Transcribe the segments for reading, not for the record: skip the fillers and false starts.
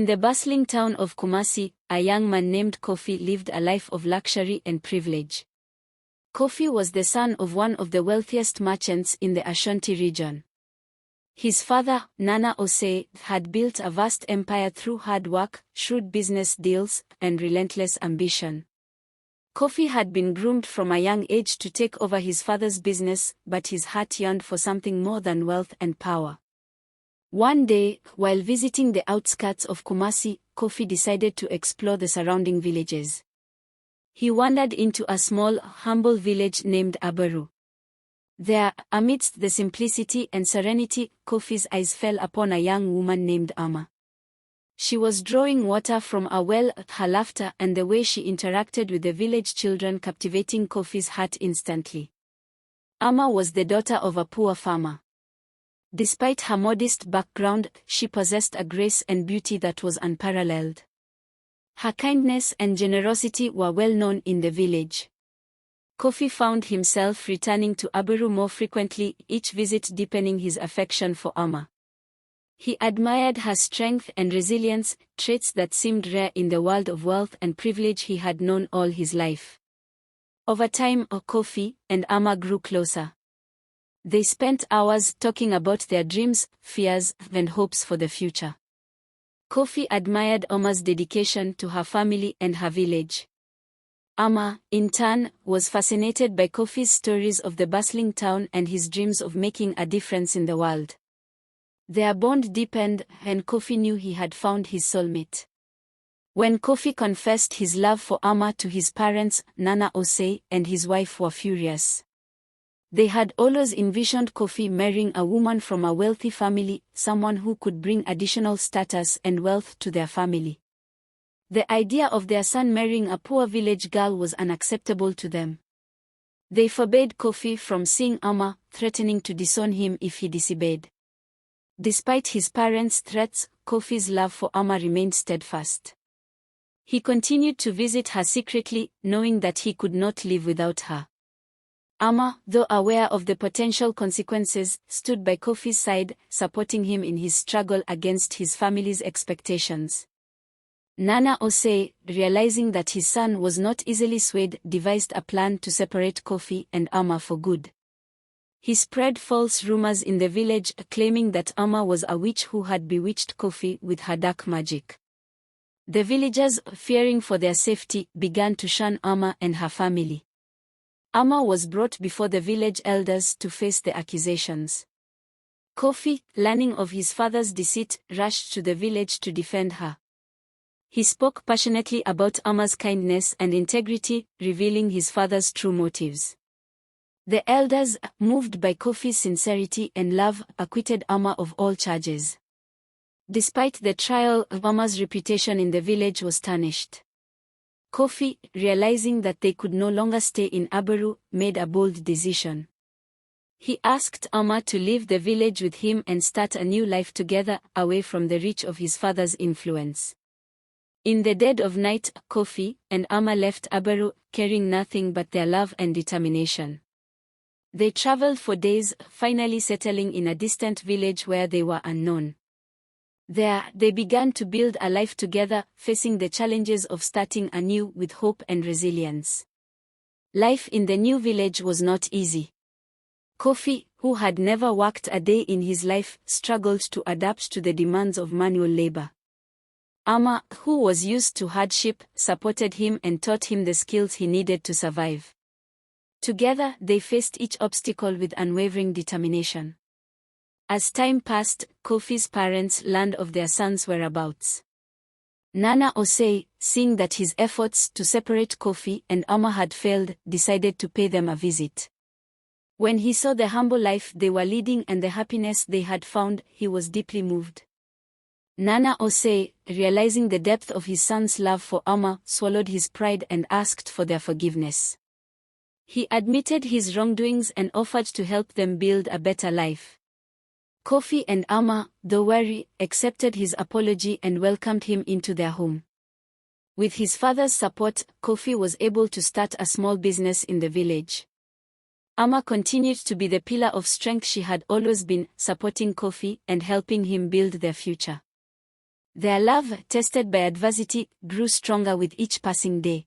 In the bustling town of Kumasi, a young man named Kofi lived a life of luxury and privilege. Kofi was the son of one of the wealthiest merchants in the Ashanti region. His father, Nana Osei, had built a vast empire through hard work, shrewd business deals, and relentless ambition. Kofi had been groomed from a young age to take over his father's business, but his heart yearned for something more than wealth and power. One day, while visiting the outskirts of Kumasi, Kofi decided to explore the surrounding villages. He wandered into a small, humble village named Abaru. There, amidst the simplicity and serenity, Kofi's eyes fell upon a young woman named Ama. She was drawing water from a well, her laughter and the way she interacted with the village children captivating Kofi's heart instantly. Ama was the daughter of a poor farmer. Despite her modest background, she possessed a grace and beauty that was unparalleled. Her kindness and generosity were well known in the village. Kofi found himself returning to Abaru more frequently, each visit deepening his affection for Ama. He admired her strength and resilience, traits that seemed rare in the world of wealth and privilege he had known all his life. Over time, Kofi and Ama grew closer. They spent hours talking about their dreams, fears, and hopes for the future. Kofi admired Ama's dedication to her family and her village. Ama, in turn, was fascinated by Kofi's stories of the bustling town and his dreams of making a difference in the world. Their bond deepened, and Kofi knew he had found his soulmate. When Kofi confessed his love for Ama to his parents, Nana Osei and his wife were furious. They had always envisioned Kofi marrying a woman from a wealthy family, someone who could bring additional status and wealth to their family. The idea of their son marrying a poor village girl was unacceptable to them. They forbade Kofi from seeing Ama, threatening to disown him if he disobeyed. Despite his parents' threats, Kofi's love for Ama remained steadfast. He continued to visit her secretly, knowing that he could not live without her. Ama, though aware of the potential consequences, stood by Kofi's side, supporting him in his struggle against his family's expectations. Nana Osei, realizing that his son was not easily swayed, devised a plan to separate Kofi and Ama for good. He spread false rumors in the village, claiming that Ama was a witch who had bewitched Kofi with her dark magic. The villagers, fearing for their safety, began to shun Ama and her family. Ama was brought before the village elders to face the accusations. Kofi, learning of his father's deceit, rushed to the village to defend her. He spoke passionately about Ama's kindness and integrity, revealing his father's true motives. The elders, moved by Kofi's sincerity and love, acquitted Ama of all charges. Despite the trial, Ama's reputation in the village was tarnished. Kofi, realizing that they could no longer stay in Abaru, made a bold decision. He asked Ama to leave the village with him and start a new life together, away from the reach of his father's influence. In the dead of night, Kofi and Ama left Abaru, carrying nothing but their love and determination. They traveled for days, finally settling in a distant village where they were unknown. There, they began to build a life together, facing the challenges of starting anew with hope and resilience. Life in the new village was not easy. Kofi, who had never worked a day in his life, struggled to adapt to the demands of manual labor. Ama, who was used to hardship, supported him and taught him the skills he needed to survive. Together, they faced each obstacle with unwavering determination. As time passed, Kofi's parents learned of their son's whereabouts. Nana Osei, seeing that his efforts to separate Kofi and Ama had failed, decided to pay them a visit. When he saw the humble life they were leading and the happiness they had found, he was deeply moved. Nana Osei, realizing the depth of his son's love for Ama, swallowed his pride and asked for their forgiveness. He admitted his wrongdoings and offered to help them build a better life. Kofi and Ama, though wary, accepted his apology and welcomed him into their home. With his father's support, Kofi was able to start a small business in the village. Ama continued to be the pillar of strength she had always been, supporting Kofi and helping him build their future. Their love, tested by adversity, grew stronger with each passing day.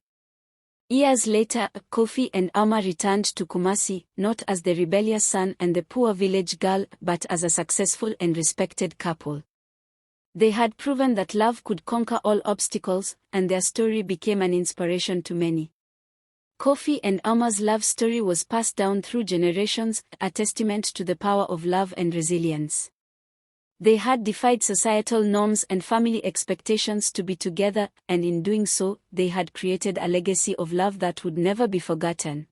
Years later, Kofi and Ama returned to Kumasi, not as the rebellious son and the poor village girl, but as a successful and respected couple. They had proven that love could conquer all obstacles, and their story became an inspiration to many. Kofi and Ama's love story was passed down through generations, a testament to the power of love and resilience. They had defied societal norms and family expectations to be together, and in doing so, they had created a legacy of love that would never be forgotten.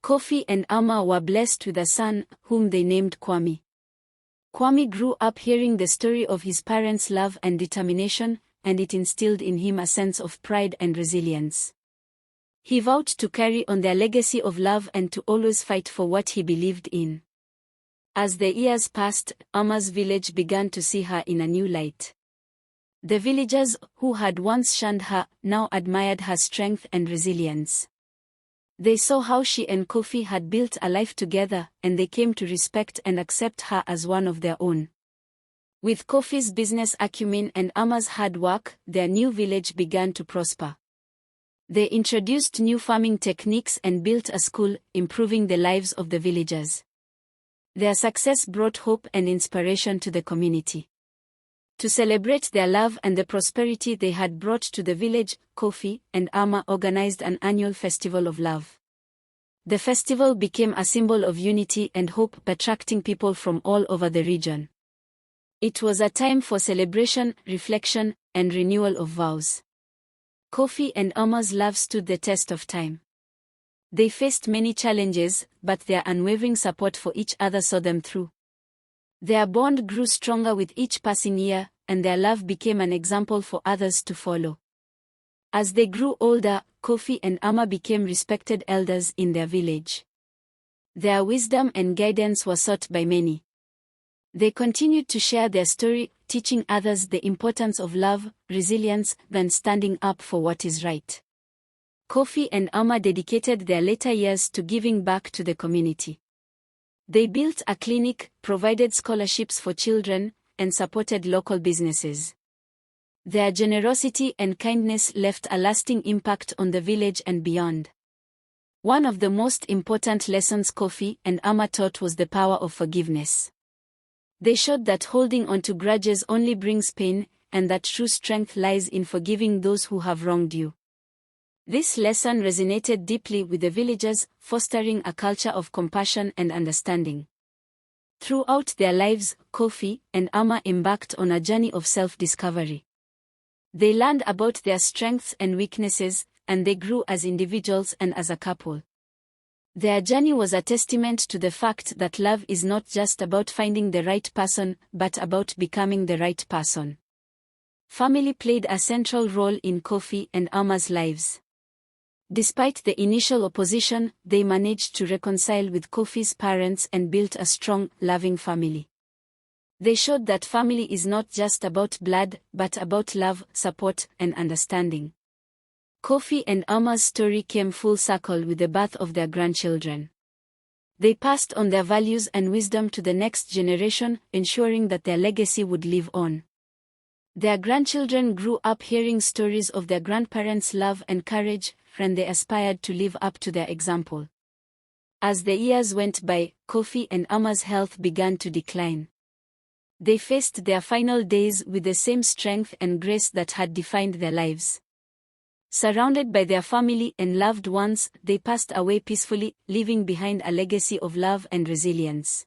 Kofi and Ama were blessed with a son, whom they named Kwame. Kwame grew up hearing the story of his parents' love and determination, and it instilled in him a sense of pride and resilience. He vowed to carry on their legacy of love and to always fight for what he believed in. As the years passed, Ama's village began to see her in a new light. The villagers, who had once shunned her, now admired her strength and resilience. They saw how she and Kofi had built a life together, and they came to respect and accept her as one of their own. With Kofi's business acumen and Ama's hard work, their new village began to prosper. They introduced new farming techniques and built a school, improving the lives of the villagers. Their success brought hope and inspiration to the community. To celebrate their love and the prosperity they had brought to the village, Kofi and Ama organized an annual festival of love. The festival became a symbol of unity and hope, attracting people from all over the region. It was a time for celebration, reflection, and renewal of vows. Kofi and Ama's love stood the test of time. They faced many challenges, but their unwavering support for each other saw them through. Their bond grew stronger with each passing year, and their love became an example for others to follow. As they grew older, Kofi and Ama became respected elders in their village. Their wisdom and guidance were sought by many. They continued to share their story, teaching others the importance of love, resilience, and standing up for what is right. Kofi and Ama dedicated their later years to giving back to the community. They built a clinic, provided scholarships for children, and supported local businesses. Their generosity and kindness left a lasting impact on the village and beyond. One of the most important lessons Kofi and Ama taught was the power of forgiveness. They showed that holding on to grudges only brings pain, and that true strength lies in forgiving those who have wronged you. This lesson resonated deeply with the villagers, fostering a culture of compassion and understanding. Throughout their lives, Kofi and Ama embarked on a journey of self-discovery. They learned about their strengths and weaknesses, and they grew as individuals and as a couple. Their journey was a testament to the fact that love is not just about finding the right person, but about becoming the right person. Family played a central role in Kofi and Ama's lives. Despite the initial opposition, they managed to reconcile with Kofi's parents and built a strong, loving family. They showed that family is not just about blood, but about love, support, and understanding. Kofi and Ama's story came full circle with the birth of their grandchildren. They passed on their values and wisdom to the next generation, ensuring that their legacy would live on. Their grandchildren grew up hearing stories of their grandparents' love and courage, and they aspired to live up to their example. As the years went by, Kofi and Ama's health began to decline. They faced their final days with the same strength and grace that had defined their lives. Surrounded by their family and loved ones, they passed away peacefully, leaving behind a legacy of love and resilience.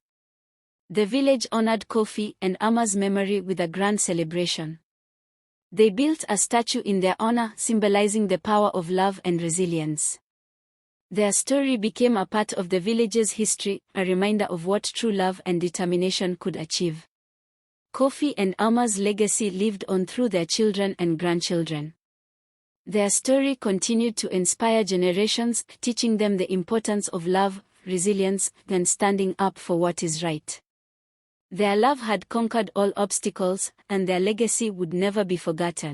The village honored Kofi and Ama's memory with a grand celebration. They built a statue in their honor, symbolizing the power of love and resilience. Their story became a part of the village's history, a reminder of what true love and determination could achieve. Kofi and Ama's legacy lived on through their children and grandchildren. Their story continued to inspire generations, teaching them the importance of love, resilience, and standing up for what is right. Their love had conquered all obstacles, and their legacy would never be forgotten.